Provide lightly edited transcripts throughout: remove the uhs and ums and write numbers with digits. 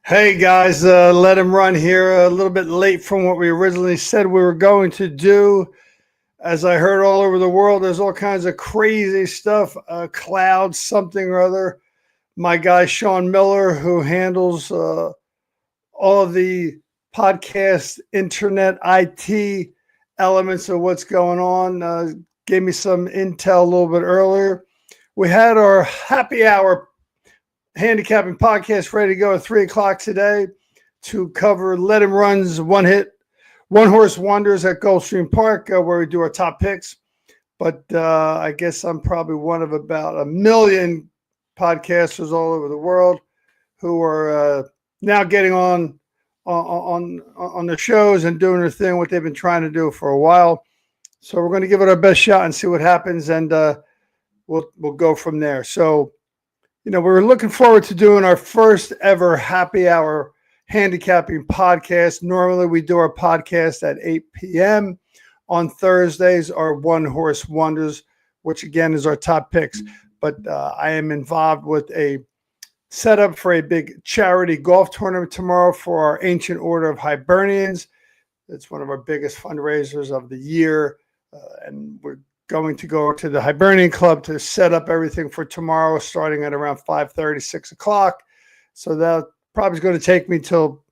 Hey guys, let him run here. A little bit late from what we originally said we were going to do. As I heard all over the world, there's all kinds of crazy stuff, clouds, something or other. My guy Sean Miller, who handles all of the podcast, internet, IT elements of what's going on, gave me some intel a little bit earlier. We had our happy hour handicapping podcast ready to go at 3 o'clock today to cover Let Him Run's one horse wonders at Gulfstream Park, where we do our top picks. But I guess I'm probably one of about a million podcasters all over the world who are now getting on the shows and doing their thing, what they've been trying to do for a while. So we're going to give it our best shot and see what happens, and we'll go from there. So, we're looking forward to doing our first ever happy hour handicapping podcast. Normally we do our podcast at 8 p.m. On Thursdays, our one horse wonders, which again is our top picks. But I am involved with a setup for a big charity golf tournament tomorrow for our Ancient Order of Hibernians. It's one of our biggest fundraisers of the year. And we're going to go to the Hibernian Club to set up everything for tomorrow, starting at around 5:30, 6 o'clock. So that probably is going to take me till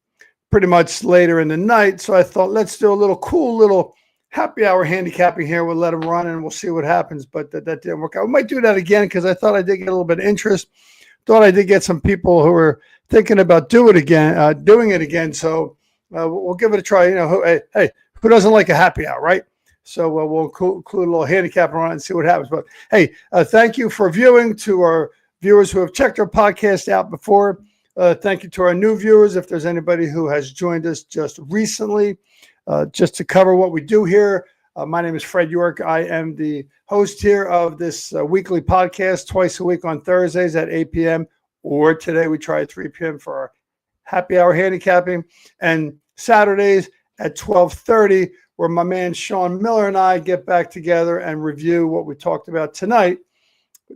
pretty much later in the night. So I thought, let's do a little happy hour handicapping here. We'll let him run and we'll see what happens. But that didn't work out. We might do that again because I thought I did get a little bit of interest. Thought I did get some people who were thinking about doing it again. So we'll give it a try. Hey, who doesn't like a happy hour, right? So we'll include a little handicap on it and see what happens. But hey, thank you for viewing. To our viewers who have checked our podcast out before, thank you to our new viewers. If there's anybody who has joined us just recently, just to cover what we do here, my name is Fred York. I am the host here of this weekly podcast twice a week on Thursdays at 8 p.m. Or today we try at 3 p.m. for our happy hour handicapping, and Saturdays at 12:30. Where my man Sean Miller and I get back together and review what we talked about tonight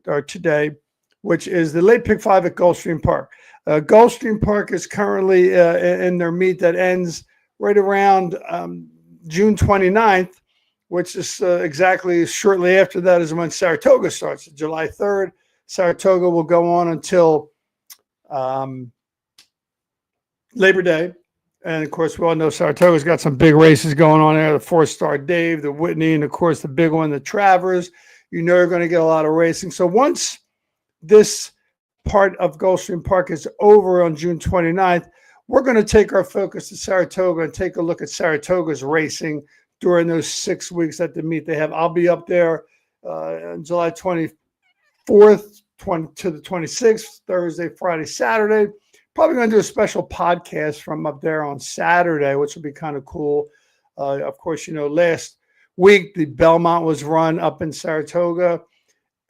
or today, which is the late pick 5 at Gulfstream Park. Gulfstream Park is currently in their meet that ends right around June 29th, which is exactly shortly after that is when Saratoga starts, July 3rd. Saratoga will go on until Labor Day. And, of course, we all know Saratoga's got some big races going on there, the 4-Star Dave, the Whitney, and, of course, the big one, the Travers. You're going to get a lot of racing. So once this part of Gulfstream Park is over on June 29th, we're going to take our focus to Saratoga and take a look at Saratoga's racing during those 6 weeks at the meet they have. I'll be up there on July 24th to the 26th, Thursday, Friday, Saturday. Probably going to do a special podcast from up there on Saturday, which will be kind of cool. Of course, last week the Belmont was run up in Saratoga,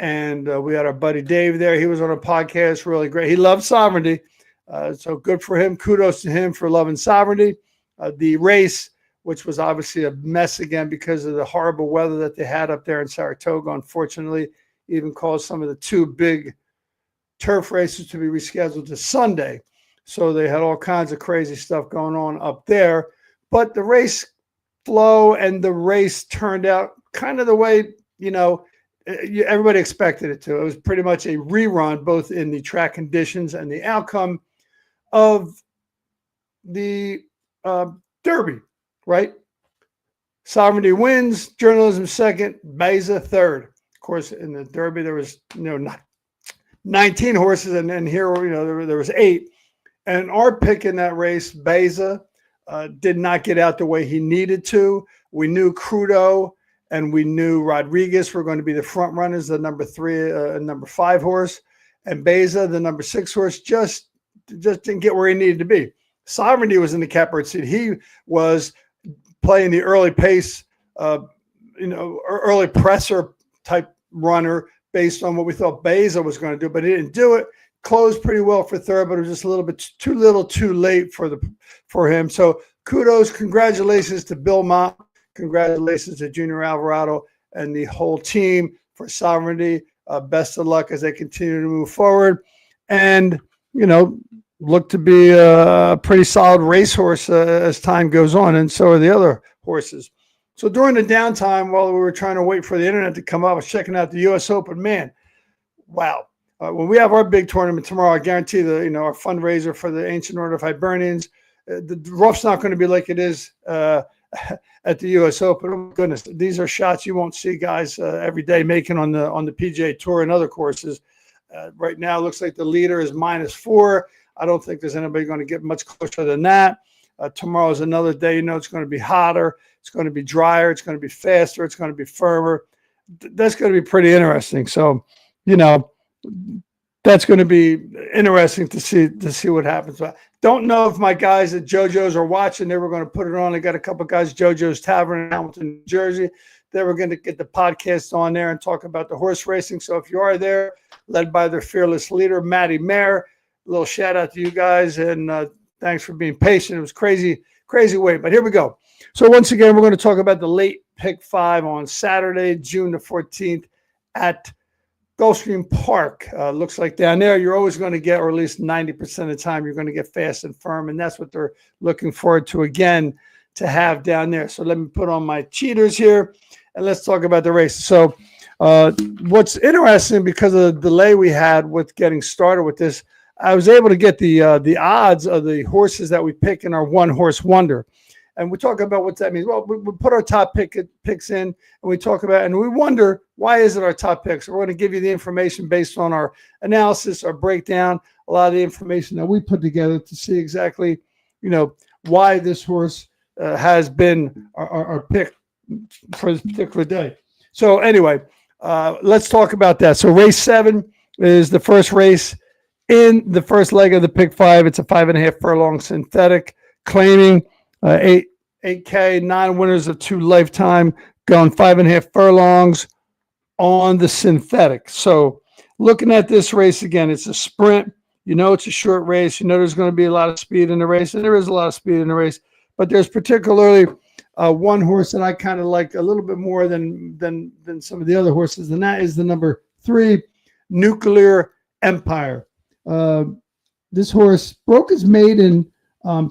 and we had our buddy Dave there. He was on a podcast, really great. He loves sovereignty, so good for him. Kudos to him for loving sovereignty. The race, which was obviously a mess again because of the horrible weather that they had up there in Saratoga, unfortunately, even caused some of the two big turf races to be rescheduled to Sunday. So they had all kinds of crazy stuff going on up there. But the race flow and the race turned out kind of the way, everybody expected it to. It was pretty much a rerun, both in the track conditions and the outcome of the Derby, right? Sovereignty wins, journalism second, Beza third. Of course, in the Derby, there was 19 horses, and then here, there was 8. And our pick in that race, Beza, did not get out the way he needed to. We knew Crudo and we knew Rodriguez were going to be the front runners, the number 3 and number 5 horse. And Beza, the number 6 horse, just didn't get where he needed to be. Sovereignty was in the catbird seat. He was playing the early pace, early presser type runner based on what we thought Beza was going to do, but he didn't do it. Closed pretty well for third, but it was just a little bit too late for him. So kudos, congratulations to Bill Mott, congratulations to Junior Alvarado and the whole team for Sovereignty. Best of luck as they continue to move forward. And looked to be a pretty solid racehorse as time goes on, and so are the other horses. So during the downtime, while we were trying to wait for the internet to come up, I was checking out the U.S. Open. Man, wow! When we have our big tournament tomorrow, I guarantee our fundraiser for the Ancient Order of Hibernians, the rough's not going to be like it is at the U.S. Open. Oh my goodness, these are shots you won't see guys every day making on the PGA Tour and other courses. Right now, it looks like the leader is -4. I don't think there's anybody going to get much closer than that. Tomorrow is another day. It's going to be hotter. It's going to be drier. It's going to be faster. It's going to be firmer. That's going to be pretty interesting. So, that's going to be interesting to see what happens. But don't know if my guys at JoJo's are watching. They were going to put it on. I got a couple of guys, JoJo's Tavern in Hamilton, New Jersey. They were going to get the podcast on there and talk about the horse racing. So if you are there, led by their fearless leader, Matty Mayer, a little shout out to you guys, and thanks for being patient. It was crazy wait, but here we go. So once again, we're going to talk about the late pick 5 on Saturday, June the 14th at Gulfstream Park. Looks like down there you're always going to get, or at least 90% of the time, you're going to get fast and firm, and that's what they're looking forward to again to have down there. So let me put on my cheaters here, and let's talk about the race. So what's interesting, because of the delay we had with getting started with this, I was able to get the odds of the horses that we pick in our One Horse Wonder. And we talk about what that means. Well, we put our top picks in, and we talk about, and we wonder, why is it our top picks? We're going to give you the information based on our analysis, our breakdown, a lot of the information that we put together to see exactly, why this horse has been our pick for this particular day. So anyway, let's talk about that. So race 7 is the first race in the first leg of the pick 5. It's a 5.5 furlong synthetic, claiming 8K, 9 winners of 2 lifetime, going 5.5 furlongs on the synthetic. So looking at this race again, it's a sprint. It's a short race. There's going to be a lot of speed in the race, and there is a lot of speed in the race. But there's particularly one horse that I kind of like a little bit more than some of the other horses, and that is the number 3, Nuclear Empire. This horse broke his maiden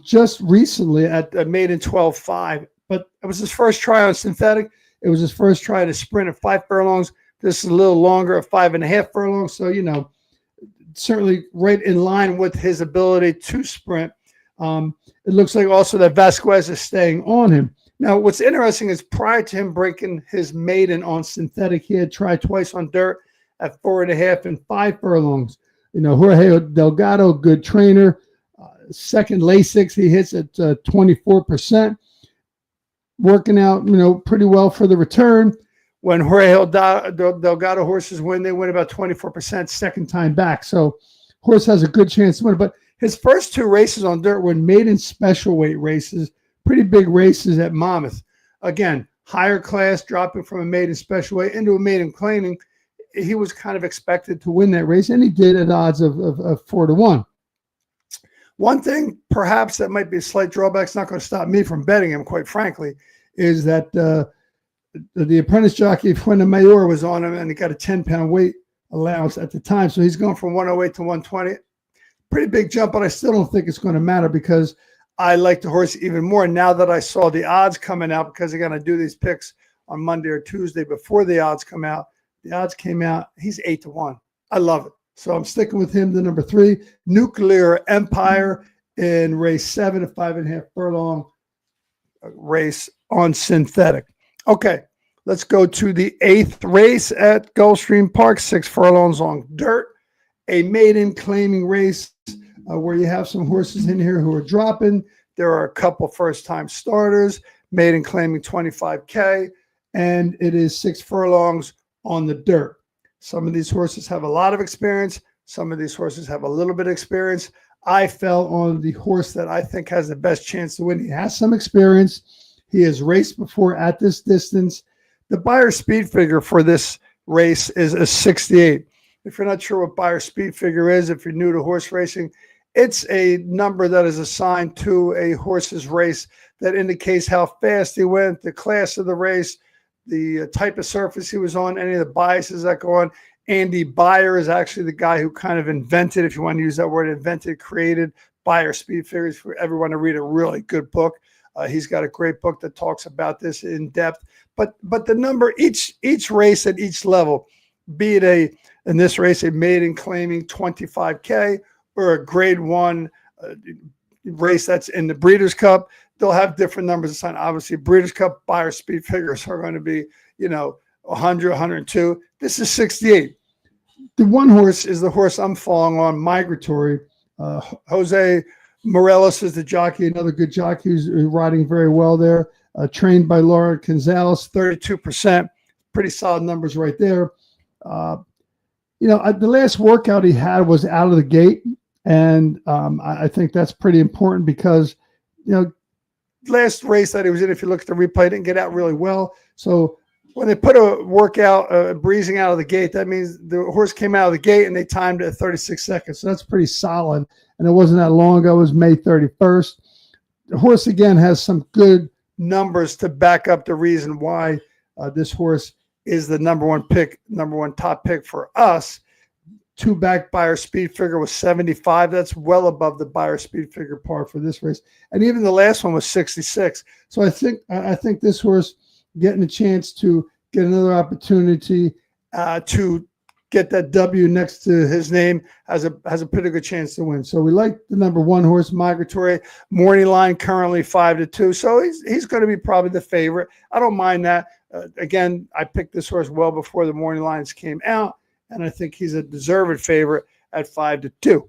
just recently at maiden 12.5, but it was his first try on synthetic. It was his first try at a sprint at 5 furlongs. This is a little longer at 5.5 furlongs. So, certainly right in line with his ability to sprint. It looks like also that Vasquez is staying on him. Now, what's interesting is prior to him breaking his maiden on synthetic, he had tried twice on dirt at 4.5 and 5 furlongs. Jorge Delgado, good trainer. Second Lasix, he hits at 24%. Working out, pretty well for the return. When Jorge Delgado horses win, they win about 24% second time back. So horse has a good chance to win. But his first 2 races on dirt were maiden special weight races, pretty big races at Monmouth. Again, higher class, dropping from a maiden special weight into a maiden claiming. He was kind of expected to win that race, and he did at odds of 4-1. One thing, perhaps, that might be a slight drawback, it's not going to stop me from betting him, quite frankly, is that the apprentice jockey Fuente Mayor was on him, and he got a 10-pound weight allowance at the time. So he's going from 108 to 120. Pretty big jump, but I still don't think it's going to matter because I like the horse even more now that I saw the odds coming out, because they're going to do these picks on Monday or Tuesday before the odds come out. The odds came out. He's 8-1. I love it. So I'm sticking with him, the number 3, Nuclear Empire, in race 7, a 5.5 furlong race on synthetic. Okay, let's go to the 8th race at Gulfstream Park, 6 furlongs on dirt, a maiden claiming race where you have some horses in here who are dropping. There are a couple first-time starters, maiden claiming 25K, and it is 6 furlongs on the dirt. Some of these horses have a lot of experience. Some of these horses have a little bit of experience. I fell on the horse that I think has the best chance to win. He has some experience. He has raced before at this distance. The Beyer speed figure for this race is a 68. If you're not sure what Beyer speed figure is, if you're new to horse racing, it's a number that is assigned to a horse's race that indicates how fast he went, the class of the race, the type of surface he was on, any of the biases that go on. Andy Beyer is actually the guy who kind of invented, if you want to use that word, invented, created Beyer Speed Figures for everyone to read. A really good book. He's got a great book that talks about this in depth. But the number, each race at each level, be it in this race, a maiden claiming 25K or a grade 1 race that's in the Breeders' Cup, they'll have different numbers assigned. Obviously, Breeders' Cup Beyer Speed Figures are going to be, 100, 102. This is 68. The one horse is the horse I'm following on, Migratory. Jose Morelos is the jockey, another good jockey who's riding very well there. Trained by Laura Gonzalez, 32%. Pretty solid numbers right there. The last workout he had was out of the gate. And I think that's pretty important because, last race that he was in, if you look at the replay, didn't get out really well. So when they put a workout breezing out of the gate, that means the horse came out of the gate and they timed it at 36 seconds. So that's pretty solid. And it wasn't that long ago. It was May 31st. The horse, again, has some good numbers to back up the reason why this horse is the number one top pick for us. 2-back Beyer Speed Figure was 75. That's well above the Beyer Speed Figure par for this race. And even the last one was 66. So I think this horse getting a chance to get another opportunity to get that W next to his name has a pretty good chance to win. So we like the number 1 horse, Migratory. Morning line currently 5-2. So he's going to be probably the favorite. I don't mind that. Again, I picked this horse well before the morning lines came out, and I think he's a deserved favorite at 5-2.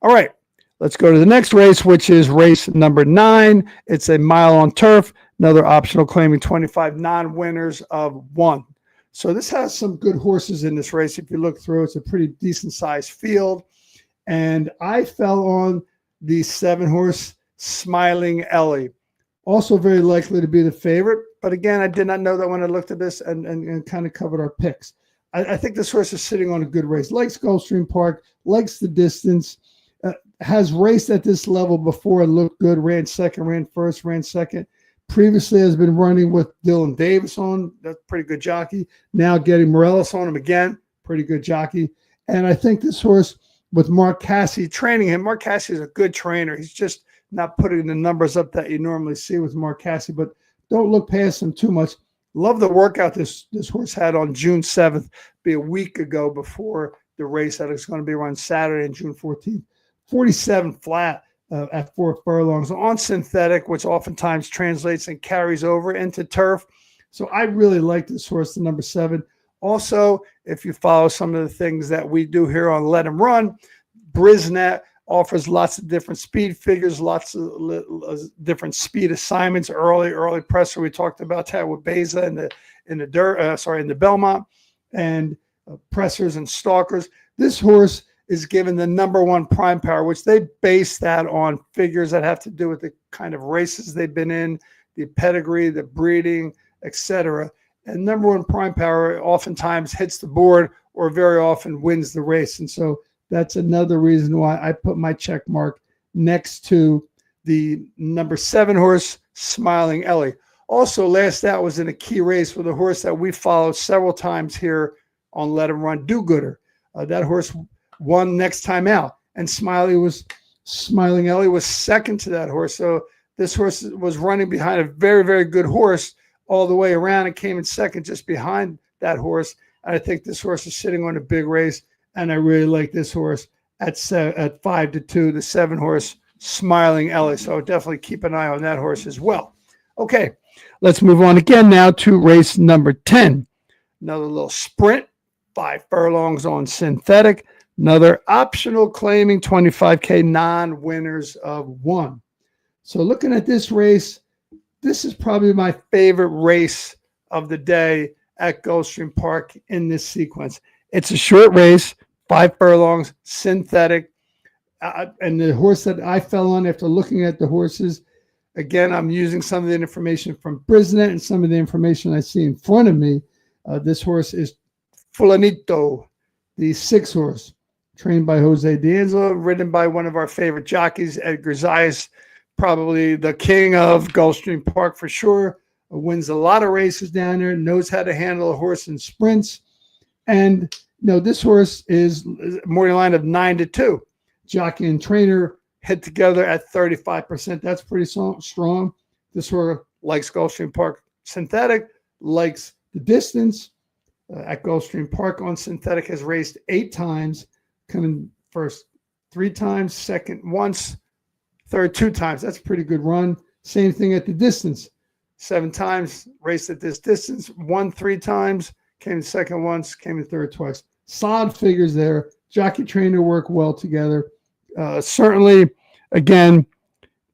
All right, let's go to the next race, which is race number 9. It's a mile on turf, another optional claiming 25, non-winners of 1. So this has some good horses in this race. If you look through, it's a pretty decent-sized field. And I fell on the 7-horse Smiling Ellie. Also very likely to be the favorite. But again, I did not know that when I looked at this and kind of covered our picks. I think this horse is sitting on a good race. Likes Gulfstream Park, likes the distance, has raced at this level before and looked good, ran second, ran first, ran second. Previously has been running with Dylan Davis on. That's a pretty good jockey. Now getting Morelos on him again. Pretty good jockey. And I think this horse, with Mark Casse training him, Mark Casse is a good trainer. He's just not putting the numbers up that you normally see with Mark Casse, but don't look past him too much. Love the workout this horse had on June 7th, be a week ago before the race that is going to be run Saturday and June 14th. 47 flat at 4 furlongs on synthetic, which oftentimes translates and carries over into turf. So I really like this horse, the number 7. Also, if you follow some of the things that we do here on Let 'Em Run, Brisnet offers lots of different speed figures, lots of different speed assignments. Early presser, we talked about that with Beza in the Belmont, and pressers and stalkers. This horse is given the number 1 prime power, which they base that on figures that have to do with the kind of races they've been in, the pedigree, the breeding, etc. And number 1 prime power oftentimes hits the board or very often wins the race. And so that's another reason why I put my check mark next to the number 7 horse, Smiling Ellie. Also, last out was in a key race with a horse that we followed several times here on Let 'Em Run, Do Gooder. That horse won next time out, and Smiling Ellie was second to that horse. So this horse was running behind a very, very good horse all the way around and came in second just behind that horse. And I think this horse is sitting on a big race. And I really like this horse at 5-2, the 7 horse Smiling Ellie. So definitely keep an eye on that horse as well. Okay, let's move on again now to race number 10. Another little sprint, 5 furlongs on synthetic. Another optional claiming 25K, non-winners of 1. So looking at this race, this is probably my favorite race of the day at Gulfstream Park in this sequence. It's a short race, 5 furlongs, synthetic. And the horse that I fell on after looking at the horses, again, I'm using some of the information from Brisnet and some of the information I see in front of me. This horse is Fulanito, the 6 horse, trained by Jose D'Angelo, ridden by one of our favorite jockeys, Edgar Zayas, probably the king of Gulfstream Park for sure. Wins a lot of races down there, knows how to handle a horse in sprints. And This horse is morning line of 9-2. Jockey and trainer head together at 35%. That's pretty strong. This horse likes Gulfstream Park synthetic, likes the distance. At Gulfstream Park on synthetic has raced 8 times, coming first 3 times, second once, third 2 times. That's a pretty good run. Same thing at the distance. 7 times raced at this distance, won 3 times, came in second once, came in third twice. Solid figures there. Jockey trainer work well together. Certainly, again,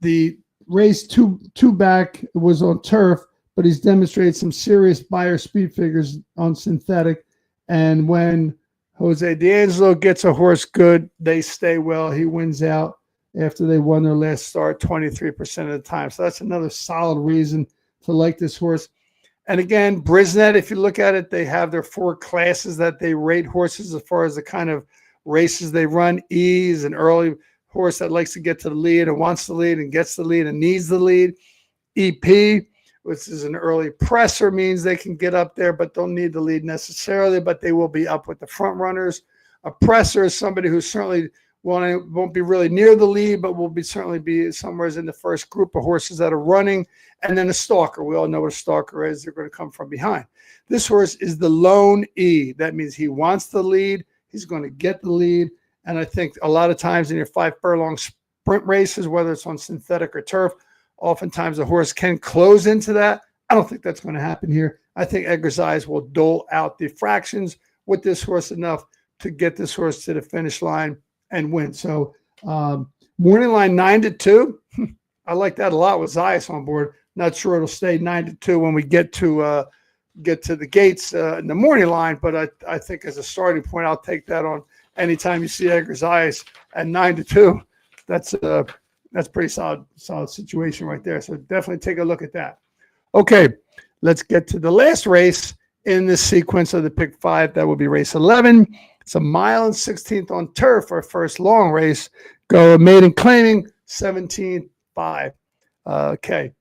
the race two back was on turf, but he's demonstrated some serious buyer speed figures on synthetic. And when Jose D'Angelo gets a horse good, they stay well. He wins out after they won their last start 23% of the time. So that's another solid reason to like this horse. And again, Brisnet, if you look at it, they have their 4 classes that they rate horses as far as the kind of races they run. E is an early horse that likes to get to the lead and wants the lead and gets the lead and needs the lead. EP, which is an early presser, means they can get up there but don't need the lead necessarily, but they will be up with the front runners. A presser is somebody who certainly won't be really near the lead, but will certainly be somewhere in the first group of horses that are running. And then a stalker. We all know what a stalker is. They're going to come from behind. This horse is the lone E. That means he wants the lead. He's going to get the lead. And I think a lot of times in your 5 furlong sprint races, whether it's on synthetic or turf, oftentimes the horse can close into that. I don't think that's going to happen here. I think Edgar's Eyes will dole out the fractions with this horse enough to get this horse to the finish line and win. So morning line 9-2. I like that a lot with Zayas on board. Not sure it'll stay 9-2 when we get to the gates in the morning line, but I think as a starting point, I'll take that on anytime you see Edgar's Eyes at 9-2. That's pretty solid situation right there. So definitely take a look at that. Okay, let's get to the last race in this sequence of the pick 5. That will be race 11. It's a mile and 16th on turf, our first long race. Go maiden claiming 17.5. Okay,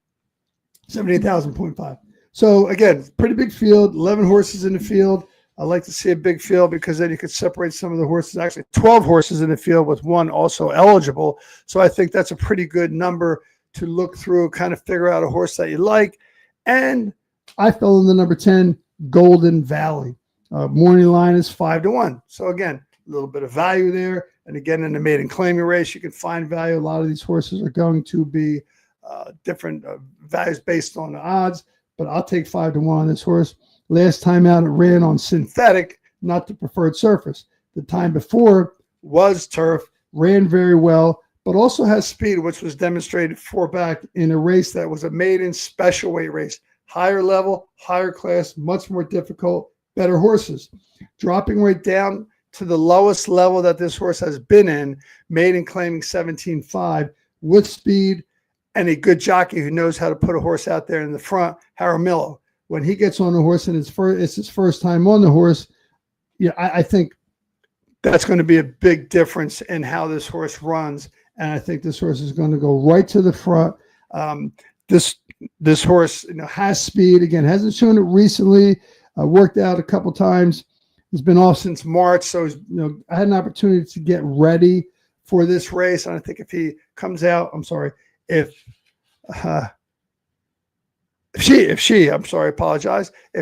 17,000.5. So again, pretty big field, 11 horses in the field. I like to see a big field because then you could separate some of the horses. Actually, 12 horses in the field with 1 also eligible. So I think that's a pretty good number to look through, kind of figure out a horse that you like. And I fell in the number 10, Golden Valley. Morning line is 5-1. So again, a little bit of value there. And again, in the maiden claiming race, you can find value. A lot of these horses are going to be different values based on the odds, but I'll take 5-1 on this horse. Last time out, it ran on synthetic, not the preferred surface. The time before was turf, ran very well, but also has speed, which was demonstrated 4 back in a race that was a maiden special weight race. Higher level, higher class, much more difficult, better horses. Dropping right down to the lowest level that this horse has been in, maiden claiming 17.5 with speed and a good jockey who knows how to put a horse out there in the front, Jaramillo. When he gets on the horse and it's his first time on the horse, I think that's going to be a big difference in how this horse runs. And I think this horse is going to go right to the front. This horse, has speed. Again, hasn't shown it recently. Worked out a couple times. He's been off since March, so I had an opportunity to get ready for this race. And I think if he comes out, if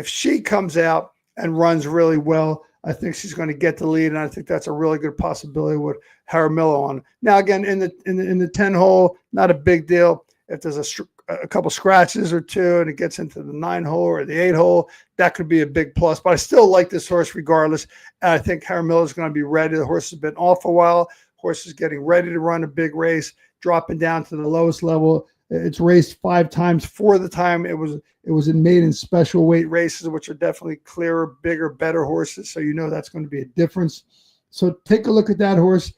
she comes out and runs really well, I think she's going to get the lead, and I think that's a really good possibility with Jaramillo on. Now, again, in the 10 hole, not a big deal. If there's a couple scratches or 2 and it gets into the 9 hole or the 8 hole, that could be a big plus. But I still like this horse regardless. And I think Jaramillo is going to be ready. The horse has been off a while. Horse is getting ready to run a big race, dropping down to the lowest level. It's raced 5 times. 4 of the time it was in maiden special weight races, which are definitely clearer, bigger, better horses. So that's going to be a difference. So take a look at that horse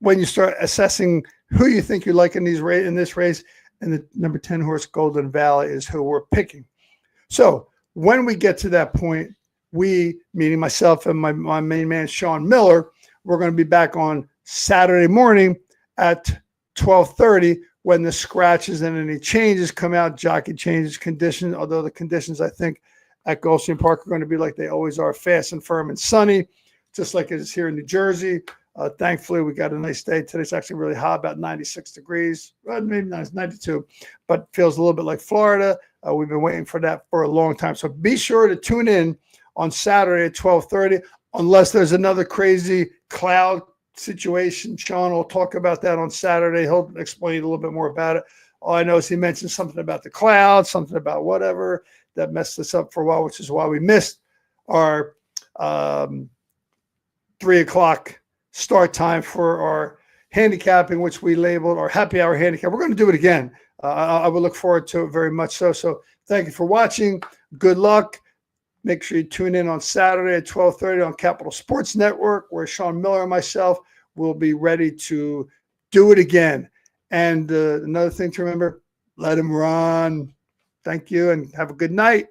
when you start assessing who you think you like in this race. And the number 10 horse, Golden Valley, is who we're picking. So when we get to that point, we, meaning myself and my main man, Sean Miller, we're going to be back on Saturday morning at 12:30 when the scratches and any changes come out, jockey changes, conditions, although the conditions I think at Gulfstream Park are going to be like they always are, fast and firm and sunny. just like it is here in New Jersey. Thankfully, we got a nice day today. It's actually really hot, about 96 degrees, maybe not 92, but feels a little bit like Florida. We've been waiting for that for a long time. So be sure to tune in on Saturday at 12:30, unless there's another crazy cloud situation. Sean will talk about that on Saturday. He'll explain a little bit more about it. All I know is he mentioned something about the cloud, something about whatever that messed us up for a while, which is why we missed our 3 o'clock start time for our handicapping, which we labeled our happy hour handicap. We're going to do it again. I would look forward to it very much so. So thank you for watching. Good luck. Make sure you tune in on Saturday at 12:30 on Capital Sports Network, where Sean Miller and myself will be ready to do it again. And another thing to remember, let him run. Thank you and have a good night.